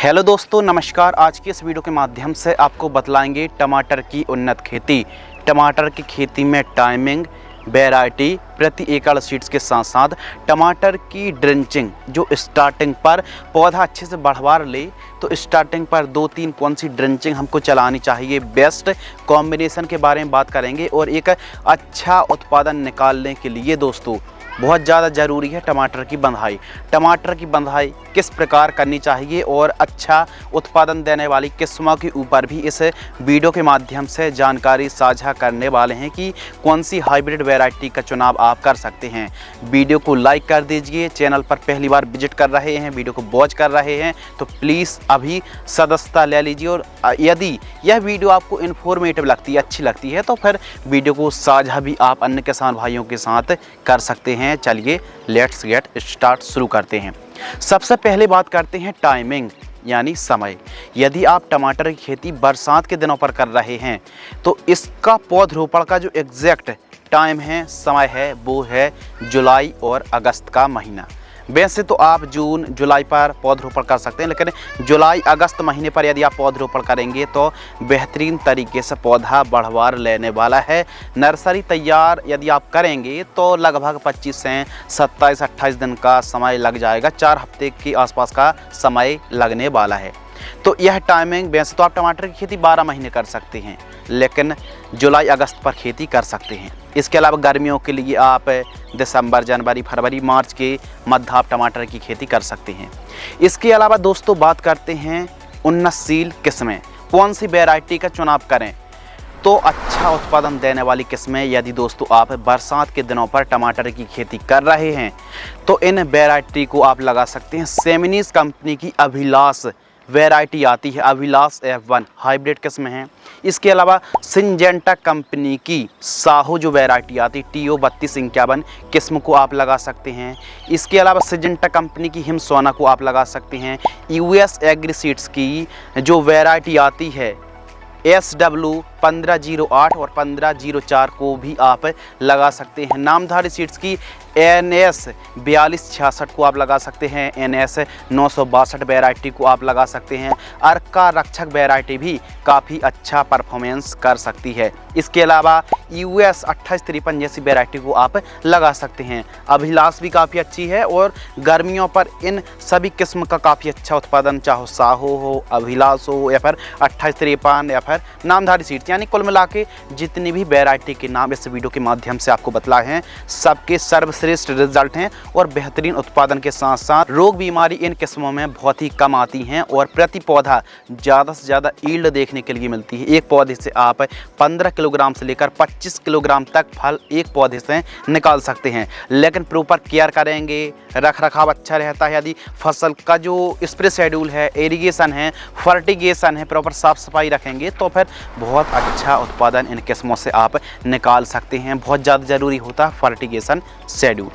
Hello दोस्तों, नमस्कार। आज की इस वीडियो के माध्यम से आपको बतलाएंगे टमाटर की उन्नत खेती। टमाटर की खेती में टाइमिंग, वैरायटी, प्रति एकड़ सीड्स के साथ साथ टमाटर की ड्रेंचिंग, जो स्टार्टिंग पर पौधा अच्छे से बढ़वा ले तो स्टार्टिंग पर 2-3 कौन सी ड्रेंचिंग हमको चलानी चाहिए, बेस्ट कॉम्बिनेशन के बारे में बात करेंगे। और एक अच्छा उत्पादन निकालने के लिए दोस्तों बहुत ज़्यादा ज़रूरी है टमाटर की बंधाई। टमाटर की बंधाई किस प्रकार करनी चाहिए और अच्छा उत्पादन देने वाली किस्मों के ऊपर भी इस वीडियो के माध्यम से जानकारी साझा करने वाले हैं कि कौन सी हाइब्रिड वैरायटी का चुनाव आप कर सकते हैं। वीडियो को लाइक कर दीजिए। चैनल पर पहली बार विजिट कर रहे हैं, वीडियो को वॉच कर रहे हैं तो प्लीज़ अभी सदस्यता ले लीजिए। और यदि यह वीडियो आपको इन्फॉर्मेटिव लगती है, अच्छी लगती है तो फिर वीडियो को साझा भी आप अन्य किसान भाइयों के साथ कर सकते हैं। चलिए लेट्स गेट स्टार्ट, शुरू करते हैं। सबसे पहले बात करते हैं टाइमिंग यानी समय। यदि आप टमाटर की खेती बरसात के दिनों पर कर रहे हैं तो इसका पौधरोपण का जो एग्जैक्ट टाइम है, समय है, वो है जुलाई और अगस्त का महीना। वैसे तो आप जून जुलाई पर पौधरोपण कर सकते हैं, लेकिन जुलाई अगस्त महीने पर यदि आप पौधरोपण करेंगे तो बेहतरीन तरीके से पौधा बढ़वार लेने वाला है। नर्सरी तैयार यदि आप करेंगे तो लगभग 25 से 27-28 दिन का समय लग जाएगा। 4 हफ्ते के आसपास का समय लगने वाला है। तो यह टाइमिंग, वैसे तो आप टमाटर की खेती 12 महीने कर सकते हैं, लेकिन जुलाई अगस्त पर खेती कर सकते हैं। इसके अलावा गर्मियों के लिए आप दिसंबर, जनवरी, फरवरी, मार्च के मध्य आप टमाटर की खेती कर सकते हैं। इसके अलावा दोस्तों बात करते हैं उन्नतशील किस्में, कौन सी वैरायटी का चुनाव करें तो अच्छा उत्पादन देने वाली किस्में। यदि दोस्तों आप बरसात के दिनों पर टमाटर की खेती कर रहे हैं तो इन वैरायटी को आप लगा सकते हैं। सेमिनीज कंपनी की अभिलाष वैरायटी आती है, अभिलाष F1 हाइब्रिड किस्म है। इसके अलावा सिंजेंटा कंपनी की साहो जो वैरायटी आती है TO 3251 किस्म को आप लगा सकते हैं। इसके अलावा सिंजेंटा कंपनी की हिम सोना को आप लगा सकते हैं। US एग्री सीड्स की जो वैरायटी आती है SW 1508 और 1504 को भी आप लगा सकते हैं। नामधारी सीड्स की NS 4266 को आप लगा सकते हैं। NS 962 वैरायटी को आप लगा सकते हैं। अर्का रक्षक वैरायटी भी काफ़ी अच्छा परफॉर्मेंस कर सकती है। इसके अलावा US 2853 जैसी वैरायटी को आप लगा सकते हैं। अभिलाष भी काफ़ी अच्छी है और गर्मियों पर इन सभी किस्म का काफ़ी अच्छा उत्पादन, चाहे साहो हो, अभिलाष हो या फिर 2853 या फिर नामधारी सीड्स, यानी कुल मिला के जितनी भी वैरायटी के नाम इस वीडियो के माध्यम से आपको बतलाए हैं सबके सर्वश्रेष्ठ रिजल्ट हैं और बेहतरीन उत्पादन के साथ साथ रोग बीमारी इन किस्मों में बहुत ही कम आती हैं और प्रति पौधा ज़्यादा से ज़्यादा ईल्ड देखने के लिए मिलती है। एक पौधे से आप 15 किलोग्राम से लेकर 25 किलोग्राम तक फल एक पौधे से निकाल सकते हैं, लेकिन प्रॉपर केयर करेंगे, रख रखाव अच्छा रहता है। यदि फसल का जो स्प्रे शेड्यूल है, इरिगेशन है, फर्टिगेशन है, प्रॉपर साफ़ सफाई रखेंगे तो फिर बहुत अच्छा उत्पादन इन किस्मों से आप निकाल सकते हैं। बहुत ज़्यादा ज़रूरी होता है फर्टिगेशन शेड्यूल,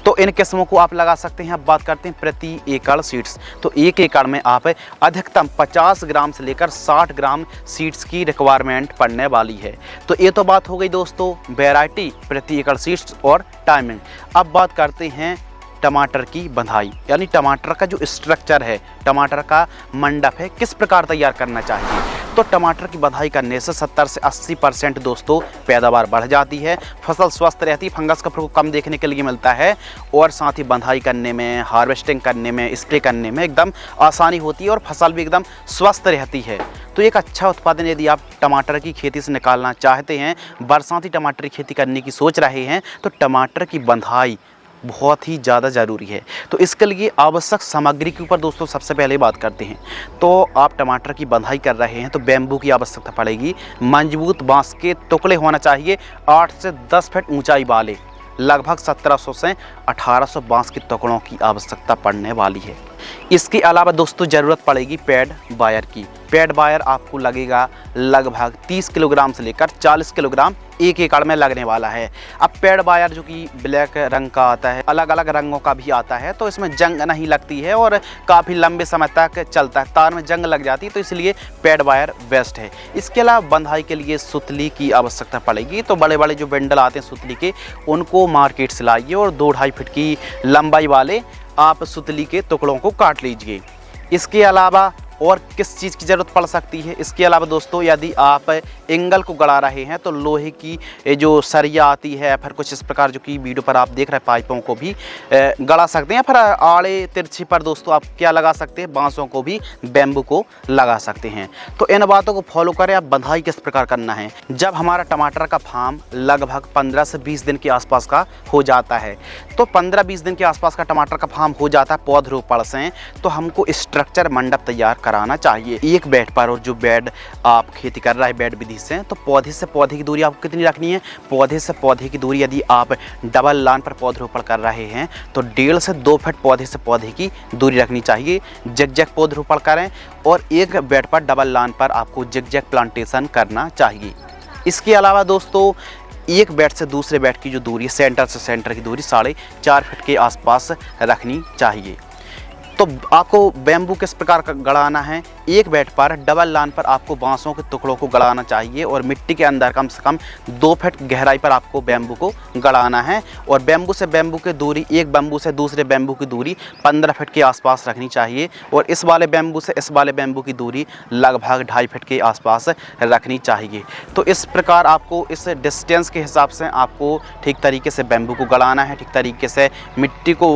तो इन किस्मों को आप लगा सकते हैं। अब बात करते हैं प्रति एकड़ सीड्स, तो एक एकड़ में आप अधिकतम 50 ग्राम से लेकर 60 ग्राम सीड्स की रिक्वायरमेंट पड़ने वाली है। तो ये तो बात हो गई दोस्तों वैरायटी, प्रति एकड़ सीड्स और टाइमिंग। अब बात करते हैं टमाटर की बंधाई, यानी टमाटर का जो स्ट्रक्चर है, टमाटर का मंडप है, किस प्रकार तैयार करना चाहिए। तो टमाटर की बंधाई करने से 70 से 80% दोस्तों पैदावार बढ़ जाती है, फसल स्वस्थ रहती है, फंगस का प्रकोप कम देखने के लिए मिलता है और साथ ही बंधाई करने में, हार्वेस्टिंग करने में, स्प्रे करने में एकदम आसानी होती है और फसल भी एकदम स्वस्थ रहती है। तो एक अच्छा उत्पादन यदि आप टमाटर की खेती से निकालना चाहते हैं, बरसाती टमाटर की खेती करने की सोच रहे हैं तो टमाटर की बंधाई बहुत ही ज़्यादा ज़रूरी है। तो इसके लिए आवश्यक सामग्री के ऊपर दोस्तों सबसे पहले बात करते हैं। तो आप टमाटर की बंधाई कर रहे हैं तो बैम्बू की आवश्यकता पड़ेगी। मजबूत बांस के टुकड़े होना चाहिए, 8 से 10 फीट ऊंचाई वाले, लगभग 1700 से 1800 बांस के टुकड़ों की आवश्यकता पड़ने वाली है। इसके अलावा दोस्तों ज़रूरत पड़ेगी पैड वायर की। पैड वायर आपको लगेगा लगभग 30 किलोग्राम से लेकर 40 किलोग्राम एक एकड़ में लगने वाला है। अब पैड वायर जो कि ब्लैक रंग का आता है, अलग अलग रंगों का भी आता है, तो इसमें जंग नहीं लगती है और काफ़ी लंबे समय तक चलता है। तार में जंग लग जाती है तो इसलिए पैड वायर बेस्ट है। इसके अलावा बंधाई के लिए सुतली की आवश्यकता पड़ेगी। तो बड़े बड़े जो बंडल आते हैं सुतली के, उनको मार्केट से लाइए और 2-2.5 फीट की लंबाई वाले आप सुतली के टुकड़ों को काट लीजिए। इसके अलावा और किस चीज़ की ज़रूरत पड़ सकती है। इसके अलावा दोस्तों यदि आप एंगल को गड़ा रहे हैं तो लोहे की जो सरिया आती है, फिर कुछ इस प्रकार जो कि वीडियो पर आप देख रहे हैं पाइपों को भी गड़ा सकते हैं। फिर आड़े तिरछी पर दोस्तों आप क्या लगा सकते हैं, बांसों को भी, बैम्बू को लगा सकते हैं। तो इन बातों को फॉलो करें। अब बंधाई किस प्रकार करना है। जब हमारा टमाटर का फार्म लगभग 15 से 20 दिन के आसपास का हो जाता है, तो 15-20 दिन के आसपास का टमाटर का फार्म हो जाता है पौधरोपण से, तो हमको स्ट्रक्चर मंडप तैयार कराना चाहिए एक बेड पर। और जो बेड आप खेती कर रहा है बेड विधि से, तो पौधे से पौधे की दूरी आपको कितनी रखनी है। पौधे से पौधे की दूरी यदि आप डबल लाइन पर पौधरोपण कर रहे हैं तो 1.5 से 2 फीट पौधे से पौधे की दूरी रखनी चाहिए। जिगजैग पौधरोपण करें और एक बेड पर डबल लाइन पर आपको जिगजैग प्लांटेशन करना चाहिए। इसके अलावा दोस्तों एक बेड से दूसरे बेड की जो दूरी, सेंटर से सेंटर की दूरी 4.5 फीट के आसपास रखनी चाहिए। तो आपको बैम्बू किस प्रकार का गड़ाना है। एक बेड पर डबल लाइन पर आपको बांसों के टुकड़ों को गड़ाना चाहिए और मिट्टी के अंदर कम से कम 2 फीट गहराई पर आपको बैम्बू को गड़ाना है। और बैम्बू से बैम्बू की दूरी, एक बैम्बू से दूसरे बैम्बू की दूरी 15 फीट के आसपास रखनी चाहिए। और इस वाले बैम्बू से इस वाले बैम्बू की दूरी लगभग 2.5 फीट के आसपास रखनी चाहिए। तो इस प्रकार आपको इस डिस्टेंस के हिसाब से आपको ठीक तरीके से बैम्बू को गड़ाना है, ठीक तरीके से मिट्टी को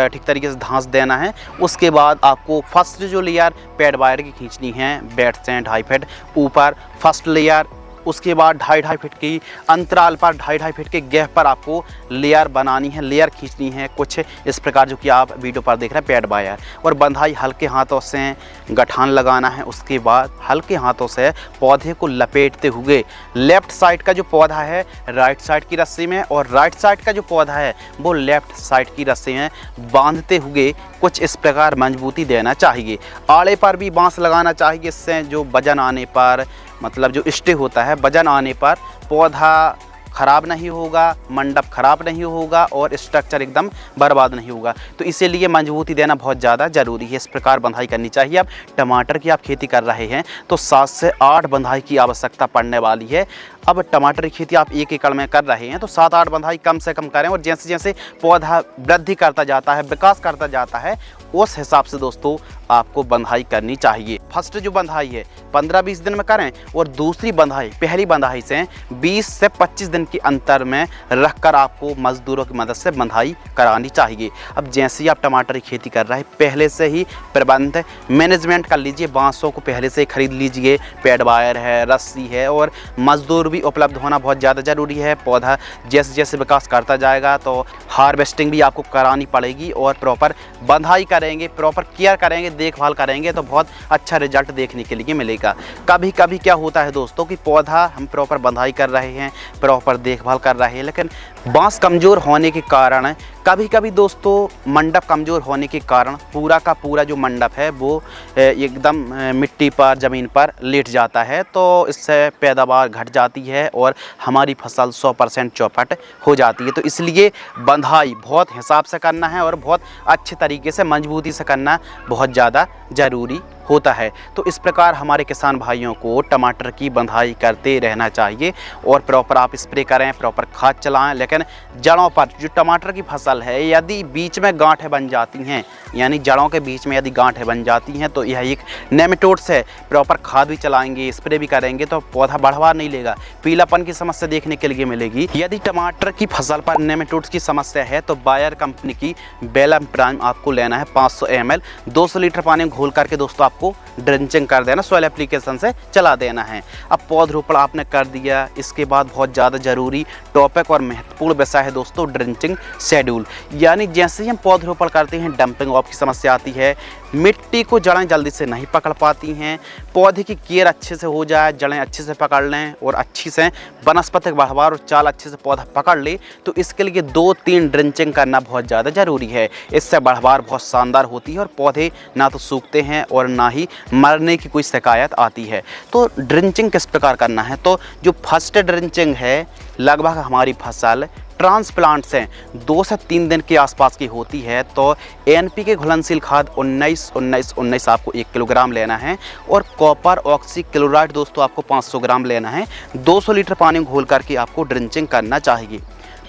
ठीक तरीके से धंस देना है। उसके बाद आपको फर्स्ट जो लेयर पैड वायर की खींचनी है बेड से 2.5 फीट ऊपर फर्स्ट लेयर। उसके बाद 2.5 फीट की अंतराल पर 2.5 फीट के गैप पर आपको लेयर बनानी है, लेयर खींचनी है कुछ इस प्रकार जो कि आप वीडियो पर देख रहे हैं पैड वायर। और बंधाई हल्के हाथों से गठान लगाना है। उसके बाद हल्के हाथों से पौधे को लपेटते हुए लेफ्ट साइड का जो पौधा है राइट साइड की रस्सी में और राइट साइड का जो पौधा है वो लेफ्ट साइड की रस्सी में बांधते हुए कुछ इस प्रकार मजबूती देना चाहिए। आड़े पर भी बांस लगाना चाहिए, इससे जो वजन आने पर, मतलब जो स्टे होता है, वजन आने पर पौधा ख़राब नहीं होगा, मंडप ख़राब नहीं होगा और स्ट्रक्चर एकदम बर्बाद नहीं होगा। तो इसीलिए मजबूती देना बहुत ज़्यादा ज़रूरी है। इस प्रकार बंधाई करनी चाहिए। अब टमाटर की आप खेती कर रहे हैं तो 7 से 8 बंधाई की आवश्यकता पड़ने वाली है। अब टमाटर की खेती आप 1 एकड़ में कर रहे हैं तो 7-8 बंधाई कम से कम करें। और जैसे जैसे पौधा वृद्धि करता जाता है, विकास करता जाता है, उस हिसाब से दोस्तों आपको बंधाई करनी चाहिए। फर्स्ट जो बंधाई है 15-20 दिन में करें और दूसरी बंधाई पहली बंधाई से 20 से 25 दिन के अंतर में रखकर आपको मजदूरों की मदद से बंधाई करानी चाहिए। अब जैसे ही आप टमाटर की खेती कर रहे हैं पहले से ही प्रबंध मैनेजमेंट कर लीजिए। बांसों को पहले से खरीद लीजिए, पैड वायर है, रस्सी है और मजदूर भी उपलब्ध होना बहुत ज़्यादा ज़रूरी है। पौधा जैसे जैसे विकास करता जाएगा तो हार्वेस्टिंग भी आपको करानी पड़ेगी और प्रॉपर बंधाई करेंगे, प्रॉपर केयर करेंगे, देखभाल करेंगे तो बहुत अच्छा रिजल्ट देखने के लिए मिलेगा। कभी कभी क्या होता है दोस्तों कि पौधा हम प्रॉपर बंधाई कर रहे हैं, प्रॉपर देखभाल कर रहे हैं, लेकिन बांस कमज़ोर होने के कारण, कभी कभी दोस्तों मंडप कमज़ोर होने के कारण पूरा का पूरा जो मंडप है वो एकदम मिट्टी पर, ज़मीन पर लेट जाता है। तो इससे पैदावार घट जाती है और हमारी फसल 100% चौपट हो जाती है। तो इसलिए बंधाई बहुत हिसाब से करना है और बहुत अच्छे तरीके से मजबूती से करना बहुत ज़्यादा ज़रूरी होता है। तो इस प्रकार हमारे किसान भाइयों को टमाटर की बंधाई करते रहना चाहिए और प्रॉपर आप स्प्रे करें, प्रॉपर खाद चलाएं। लेकिन जड़ों पर जो टमाटर की फसल है यदि बीच में गांठें बन जाती हैं, यानी जड़ों के बीच में यदि गांठें बन जाती हैं तो यह एक नेमेटोड्स है। प्रॉपर खाद भी चलाएंगे, स्प्रे भी करेंगे तो पौधा बढ़वा नहीं लेगा, पीलापन की समस्या देखने के लिए मिलेगी। यदि टमाटर की फसल पर नेमेटोड्स की समस्या है तो बायर कंपनी की बेलम प्राइम आपको लेना है 500 ml 200 लीटर पानी में घोल करके दोस्तों आपको ड्रिंचिंग कर देना, सॉइल एप्लीकेशन से चला देना है। अब पौधरोपण आपने कर दिया, इसके बाद बहुत ज़्यादा ज़रूरी टॉपिक और महत्वपूर्ण विषय है दोस्तों ड्रिंचिंग शेड्यूल। यानी जैसे ही हम पौधरोपण करते हैं डंपिंग ऑफ की समस्या आती है, मिट्टी को जड़ें जल्दी से नहीं पकड़ पाती हैं। पौधे की केयर अच्छे से हो जाए, जड़ें अच्छे से पकड़ लें और अच्छी से वनस्पतिक बढ़वार और चाल अच्छे से पौधा पकड़ ले, तो इसके लिए 2-3 ड्रिंचिंग करना बहुत ज़्यादा ज़रूरी है। इससे बढ़वार बहुत शानदार होती है और पौधे ना तो सूखते हैं और ना ही मरने की कोई शिकायत आती है। तो ड्रिंचिंग किस प्रकार करना है, तो जो फर्स्ट ड्रिंचिंग है लगभग हमारी फसल ट्रांसप्लांट से 2 से 3 दिन के आसपास की होती है। तो NPK घुलनशील खाद 19-19-19 आपको 1 किलोग्राम लेना है और कॉपर ऑक्सी क्लोराइड दोस्तों आपको 500 ग्राम लेना है। 200 लीटर पानी में घोल करके आपको ड्रिंचिंग करना चाहिए।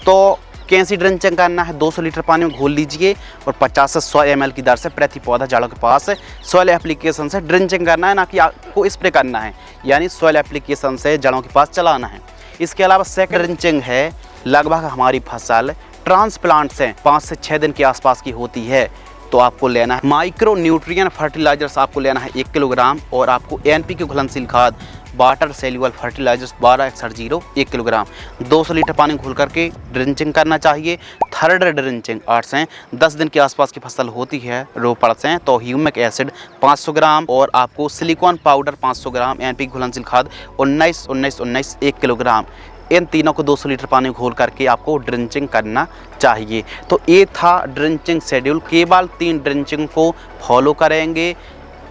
तो कैसी ड्रिंचिंग करना है, 200 लीटर पानी में घोल लीजिए और 50 से 100 ml की दर से प्रति पौधा जड़ों के पास सॉइल एप्लीकेशन से ड्रिंचिंग करना है, ना कि आपको स्प्रे करना है, यानी सॉइल एप्लीकेशन से जड़ों के पास चलाना है। इसके अलावा सेकंड ड्रिंचिंग है, लगभग हमारी फसल ट्रांसप्लांट से 5 से 6 दिन के आसपास की होती है तो आपको लेना है माइक्रो न्यूट्रिएंट फर्टिलाइजर्स, आपको लेना है 1 किलोग्राम, और आपको NPK घुलनशील खाद वाटर सेल्युबल फर्टिलाइजर्स 1261 1 किलोग्राम 200 लीटर पानी घोल करके ड्रिंचिंग करना चाहिए। थर्ड ड्रिंचिंग 8 से 10 दिन के आसपास की फसल होती है रोपड़ से तो ह्यूमिक एसिड 500 ग्राम और आपको सिलिकॉन पाउडर 500 ग्राम, NPK घुलनशील खाद 19 1 किलोग्राम, इन तीनों को 200 लीटर पानी घोल करके आपको ड्रिंचिंग करना चाहिए। तो ये था ड्रिंचिंग शेड्यूल। केवल 3 ड्रिंचिंग को फॉलो करेंगे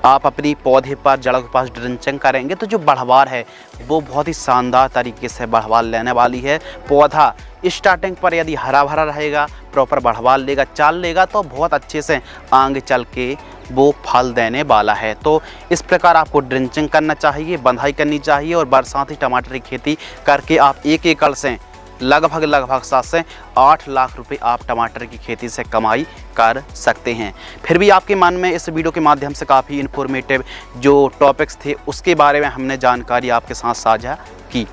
आप अपनी पौधे पर जड़ों के पास ड्रिंचिंग करेंगे तो जो बढ़वार है वो बहुत ही शानदार तरीके से बढ़वार लेने वाली है। पौधा स्टार्टिंग पर यदि हरा भरा रहेगा, प्रॉपर बढ़वार लेगा, चाल लेगा तो बहुत अच्छे से आगे चल के वो फल देने वाला है। तो इस प्रकार आपको ड्रिंचिंग करना चाहिए, बंधाई करनी चाहिए और बरसाती टमाटर की खेती करके आप 1 एकड़ से लगभग 7 से 8 लाख रुपए आप टमाटर की खेती से कमाई कर सकते हैं। फिर भी आपके मन में इस वीडियो के माध्यम से काफ़ी इन्फॉर्मेटिव जो टॉपिक्स थे उसके बारे में हमने जानकारी आपके साथ साझा की।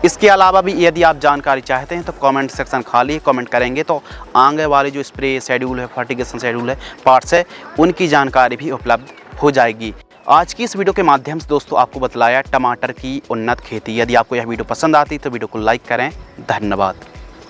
इसके अलावा भी यदि आप जानकारी चाहते हैं तो कमेंट सेक्शन खाली कमेंट करेंगे तो आगे वाले जो स्प्रे शेड्यूल है, फर्टिगेशन शेड्यूल है, पार्ट्स है, उनकी जानकारी भी उपलब्ध हो जाएगी। आज की इस वीडियो के माध्यम से दोस्तों आपको बतलाया टमाटर की उन्नत खेती। यदि आपको यह वीडियो पसंद आती तो वीडियो को लाइक करें। धन्यवाद।